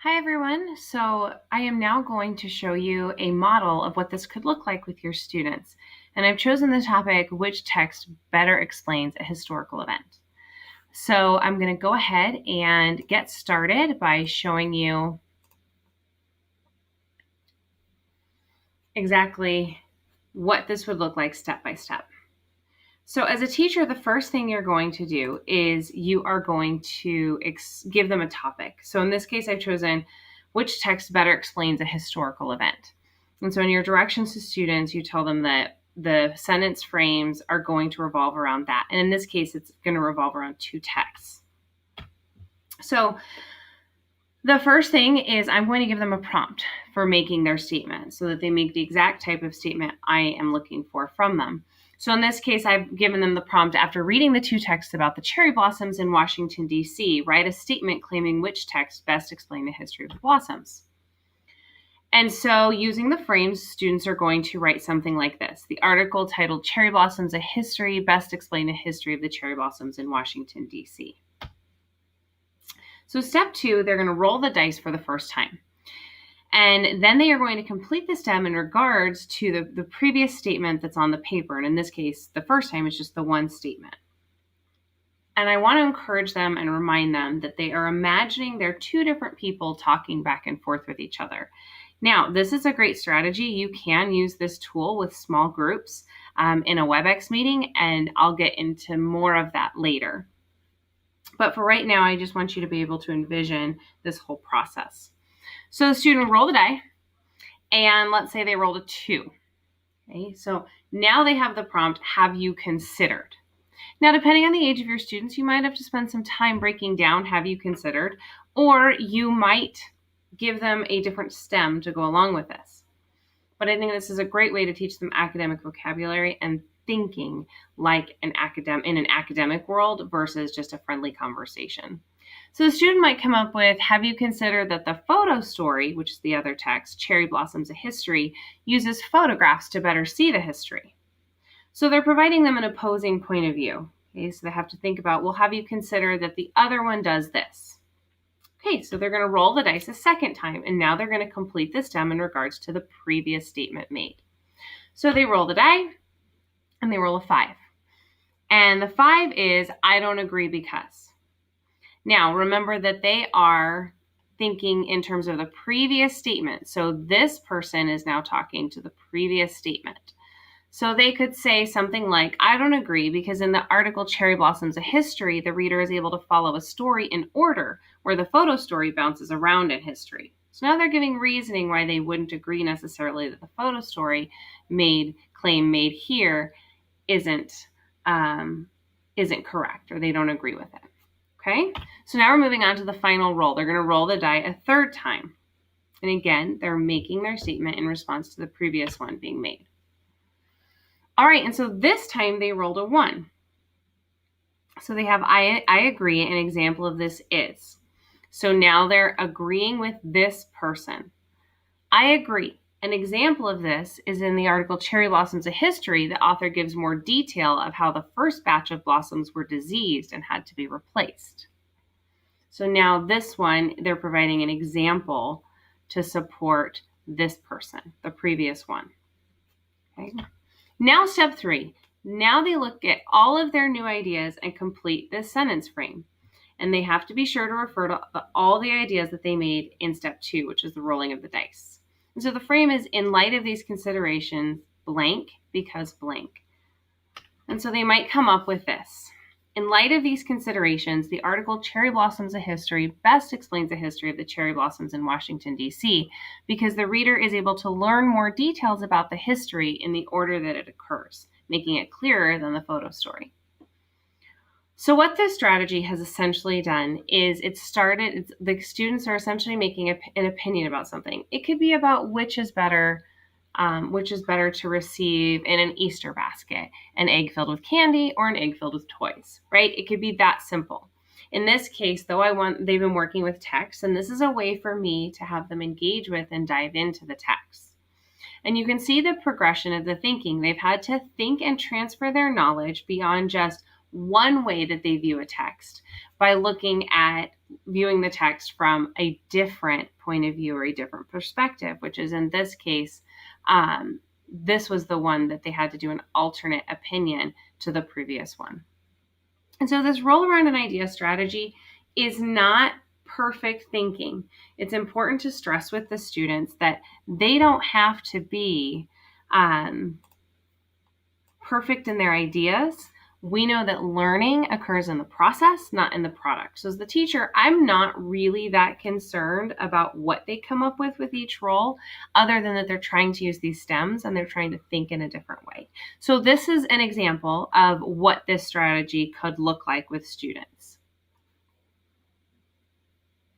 Hi everyone. So I am now going to show you a model of what this could look like with your students. And I've chosen the topic, which text better explains a historical event. So I'm going to go ahead and get started by showing you exactly what this would look like step by step. So as a teacher, the first thing you're going to do is you are going to give them a topic. So in this case, I've chosen which text better explains a historical event. And so in your directions to students, you tell them that the sentence frames are going to revolve around that. And in this case, it's going to revolve around two texts. So the first thing is I'm going to give them a prompt for making their statement so that they make the exact type of statement I am looking for from them. So in this case, I've given them the prompt after reading the two texts about the cherry blossoms in Washington, D.C., write a statement claiming which text best explain the history of the blossoms. And so using the frames, students are going to write something like this. The article titled Cherry Blossoms, A History, best explain the history of the cherry blossoms in Washington, D.C. So step 2, they're going to roll the dice for the first time. And then they are going to complete the stem in regards to the previous statement that's on the paper. And in this case, the first time is just the one statement. And I want to encourage them and remind them that they are imagining they're two different people talking back and forth with each other. Now, this is a great strategy. You can use this tool with small groups in a WebEx meeting, and I'll get into more of that later. But for right now, I just want you to be able to envision this whole process. So the student will roll the die, and let's say they rolled a 2. Okay, so now they have the prompt, have you considered? Now, depending on the age of your students, you might have to spend some time breaking down, have you considered? Or you might give them a different stem to go along with this. But I think this is a great way to teach them academic vocabulary and thinking like in an academic world versus just a friendly conversation. So the student might come up with, have you considered that the photo story, which is the other text, Cherry Blossoms, A History, uses photographs to better see the history? So they're providing them an opposing point of view. Okay, so they have to think about, well, have you considered that the other one does this? Okay, so they're going to roll the dice a second time, and now they're going to complete the stem in regards to the previous statement made. So they roll the die, and they roll a 5. And the 5 is, I don't agree because. Now, remember that they are thinking in terms of the previous statement. So this person is now talking to the previous statement. So they could say something like, I don't agree because in the article Cherry Blossoms, A History, the reader is able to follow a story in order where the photo story bounces around in history. So now they're giving reasoning why they wouldn't agree necessarily that the photo story claim made here isn't correct, or they don't agree with it. Okay, so now we're moving on to the final roll. They're going to roll the die a third time. And again, they're making their statement in response to the previous one being made. All right, and so this time they rolled a 1. So they have, I agree, an example of this is. So now they're agreeing with this person. I agree. An example of this is in the article Cherry Blossoms, A History. The author gives more detail of how the first batch of blossoms were diseased and had to be replaced. So now this one, they're providing an example to support this person, the previous one. Okay. Now step 3. Now they look at all of their new ideas and complete this sentence frame. And they have to be sure to refer to all the ideas that they made in step 2, which is the rolling of the dice. And so the frame is, in light of these considerations, blank because blank. And so they might come up with this. In light of these considerations, the article Cherry Blossoms, A History best explains the history of the cherry blossoms in Washington, D.C., because the reader is able to learn more details about the history in the order that it occurs, making it clearer than the photo story. So what this strategy has essentially done is the students are essentially making an opinion about something. It could be about which is better to receive in an Easter basket, an egg filled with candy or an egg filled with toys, right? It could be that simple. In this case, though, they've been working with text, and this is a way for me to have them engage with and dive into the text. And you can see the progression of the thinking. They've had to think and transfer their knowledge beyond just one way that they view a text by looking at viewing the text from a different point of view or a different perspective, which is in this case, this was the one that they had to do an alternate opinion to the previous one. And so this roll around an idea strategy is not perfect thinking. It's important to stress with the students that they don't have to be perfect in their ideas. We know that learning occurs in the process, not in the product. So as the teacher, I'm not really that concerned about what they come up with each role, other than that they're trying to use these stems and they're trying to think in a different way. So this is an example of what this strategy could look like with students.